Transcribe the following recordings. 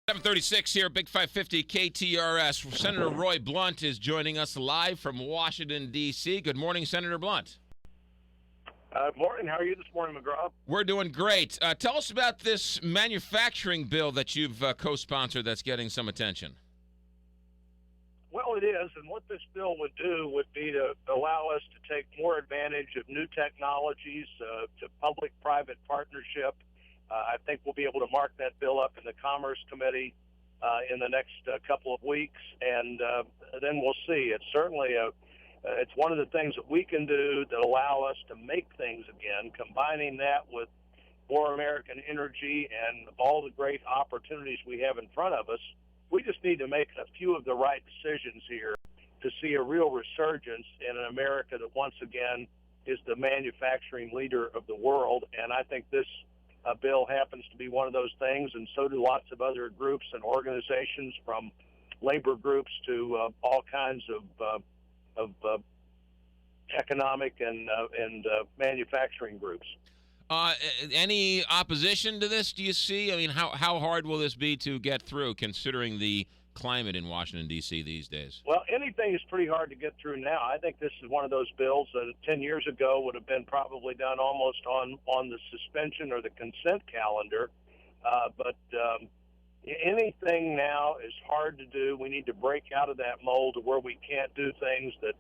7:36 here, Big 550 KTRS. Senator Roy Blunt is joining us live from Washington, D.C. Good morning, Senator Blunt. Morning. How are you this morning, McGraw? We're doing great. Tell us about this manufacturing bill that you've co-sponsored that's getting some attention. Well, it is, and what this bill would do would be to allow us to take more advantage of new technologies, to public-private partnership. I think we'll be able to mark that bill up in the Commerce Committee in the next couple of weeks, and then we'll see. It's certainly it's one of the things that we can do that allow us to make things again, combining that with more American energy and all the great opportunities we have in front of us. We just need to make a few of the right decisions here to see a real resurgence in an America that once again is the manufacturing leader of the world, and I think this bill happens to be one of those things, and so do lots of other groups and organizations, from labor groups to all kinds of economic and manufacturing groups. Any opposition to this, do you see? I mean, how hard will this be to get through, considering the climate in Washington, D.C. these days? Well, anything is pretty hard to get through now. I think this is one of those bills that 10 years ago would have been probably done almost on the suspension or the consent calendar. But anything now is hard to do. We need to break out of that mold to where we can't do things that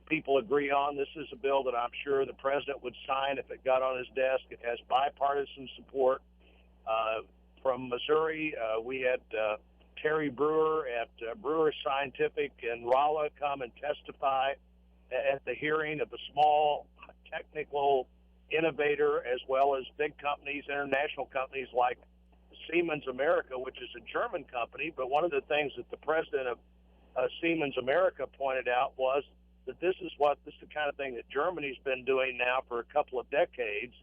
people agree on. This is a bill that I'm sure the president would sign if it got on his desk. It has bipartisan support. From Missouri, we had Terry Brewer at Brewer Scientific in Rolla come and testify at the hearing of a small technical innovator, as well as big companies, international companies like Siemens America, which is a German company. But one of the things that the president of Siemens America pointed out was that this is the kind of thing that Germany's been doing now for a couple of decades,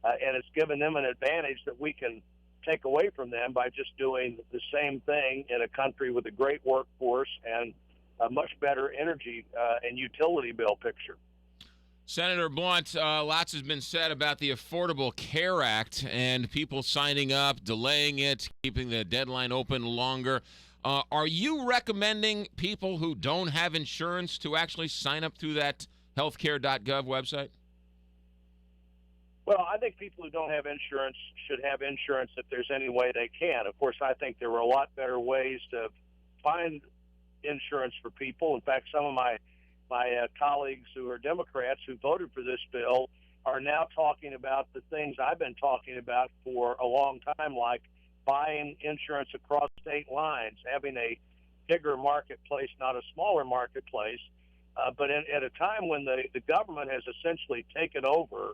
and it's given them an advantage that we can take away from them by just doing the same thing in a country with a great workforce and a much better energy and utility bill picture. Senator Blunt, lots has been said about the Affordable Care Act and people signing up, delaying it, keeping the deadline open longer. Are you recommending people who don't have insurance to actually sign up through that healthcare.gov website? Well, I think people who don't have insurance should have insurance if there's any way they can. Of course, I think there were a lot better ways to find insurance for people. In fact, some of my colleagues who are Democrats who voted for this bill are now talking about the things I've been talking about for a long time, like buying insurance across state lines, having a bigger marketplace, not a smaller marketplace. But at a time when the government has essentially taken over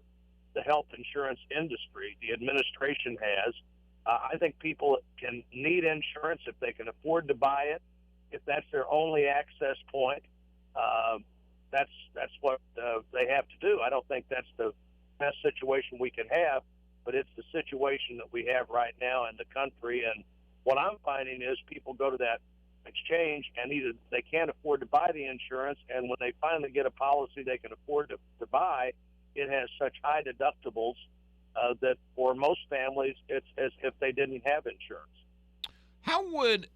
the health insurance industry, the administration has, I think people can need insurance if they can afford to buy it. If that's their only access point, that's what they have to do. I don't think that's the best situation we can have, but it's the situation that we have right now in the country. And what I'm finding is people go to that exchange and either they can't afford to buy the insurance, and when they finally get a policy they can afford to buy, it has such high deductibles that for most families it's as if they didn't have insurance. How would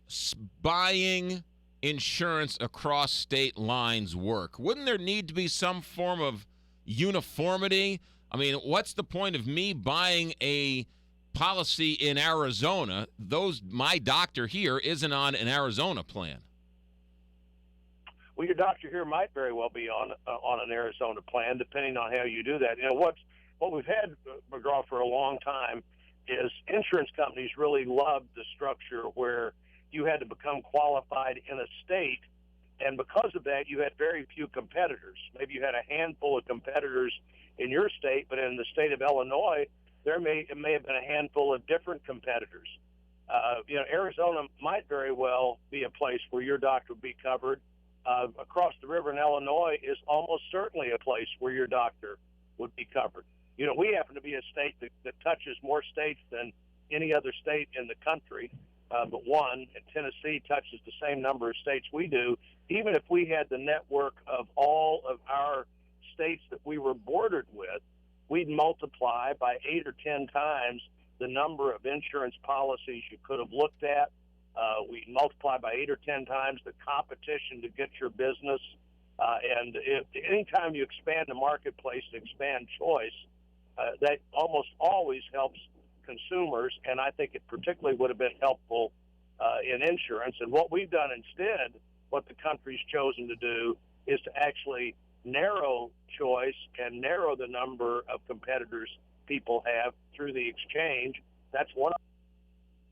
buying insurance across state lines work? Wouldn't there need to be some form of uniformity? I mean, what's the point of me buying a policy in Arizona? My doctor here isn't on an Arizona plan. Well, your doctor here might very well be on an Arizona plan, depending on how you do that. You know, what we've had, McGraw, for a long time is insurance companies really loved the structure where you had to become qualified in a state, and because of that, you had very few competitors. Maybe you had a handful of competitors in your state, but in the state of Illinois, it may have been a handful of different competitors. Arizona might very well be a place where your doctor would be covered. Across the river in Illinois is almost certainly a place where your doctor would be covered. You know, we happen to be a state that touches more states than any other state in the country, but one, and Tennessee touches the same number of states we do. Even if we had the network of all of our states that we were bordered with, we'd multiply by 8 or 10 times the number of insurance policies you could have looked at. We multiply by 8 or 10 times the competition to get your business. And anytime you expand the marketplace and expand choice, that almost always helps consumers. And I think it particularly would have been helpful in insurance. And what we've done instead, what the country's chosen to do, is to actually narrow choice and narrow the number of competitors people have through the exchange. That's one of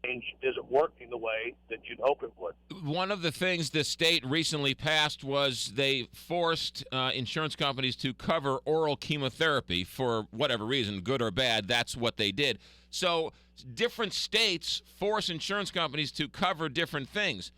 the change isn't working the way that you'd hope it would. One of the things the state recently passed was they forced insurance companies to cover oral chemotherapy for whatever reason, good or bad. That's what they did. So different states force insurance companies to cover different things.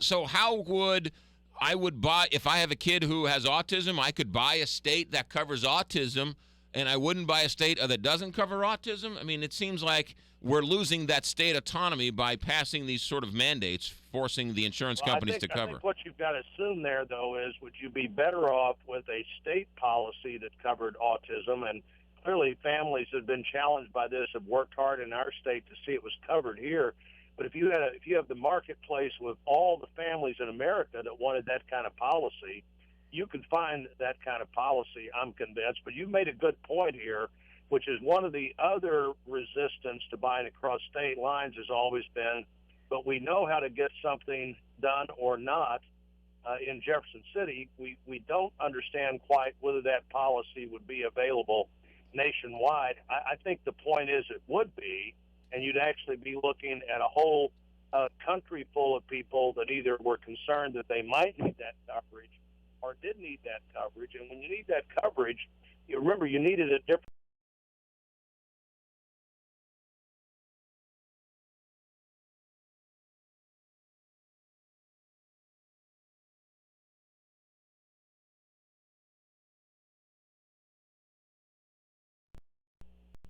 So how would I buy, if I have a kid who has autism, I could buy a state that covers autism, and I wouldn't buy a state that doesn't cover autism? I mean, it seems like we're losing that state autonomy by passing these sort of mandates, forcing the insurance companies to cover. I think what you've got to assume there, though, is would you be better off with a state policy that covered autism? And clearly families that have been challenged by this have worked hard in our state to see it was covered here. But if you have the marketplace with all the families in America that wanted that kind of policy, you could find that kind of policy, I'm convinced. But you made a good point here, which is one of the other resistance to buying across state lines has always been, but we know how to get something done or not. In Jefferson City, we don't understand quite whether that policy would be available nationwide. I think the point is it would be, and you'd actually be looking at a whole country full of people that either were concerned that they might need that coverage or did need that coverage. And when you need that coverage, you remember you needed a different.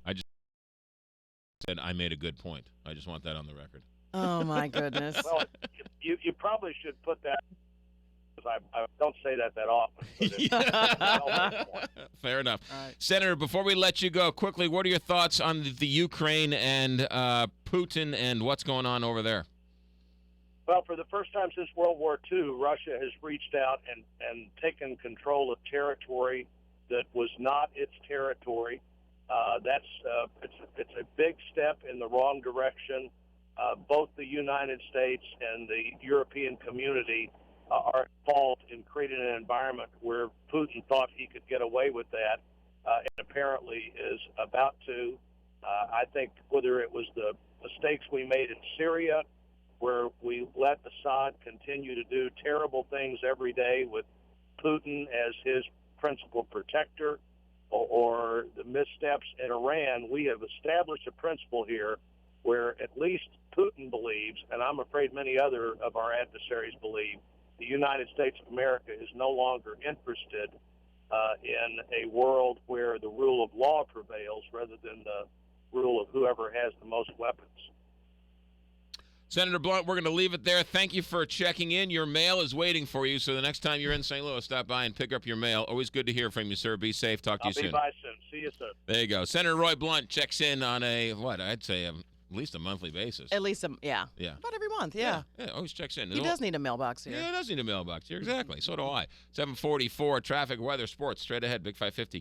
I just said I made a good point. I just want that on the record. Oh, my goodness. Well, you probably should put that, because I don't say that often. But Fair enough. Right. Senator, before we let you go, quickly, what are your thoughts on the Ukraine and Putin and what's going on over there? Well, for the first time since World War II, Russia has reached out and taken control of territory that was not its territory. It's a big step in the wrong direction. Both the United States and the European community are involved in creating an environment where Putin thought he could get away with that, and apparently is about to. I think whether it was the mistakes we made in Syria, where we let Assad continue to do terrible things every day with Putin as his principal protector, or the missteps in Iran, we have established a principle here where at least Putin believes, and I'm afraid many other of our adversaries believe, the United States of America is no longer interested in a world where the rule of law prevails rather than the rule of whoever has the most weapons. Senator Blunt, we're going to leave it there. Thank you for checking in. Your mail is waiting for you, so the next time you're in St. Louis, stop by and pick up your mail. Always good to hear from you, sir. Be safe. Talk to you soon. I'll be by soon. See you soon. There you go. Senator Roy Blunt checks in on I'd say at least a monthly basis. At least, yeah. Yeah. About every month, yeah. Yeah, always checks in. He does need a mailbox here. Yeah, he does need a mailbox here. Exactly. So do I. 7:44, traffic, weather, sports. Straight ahead, Big 550.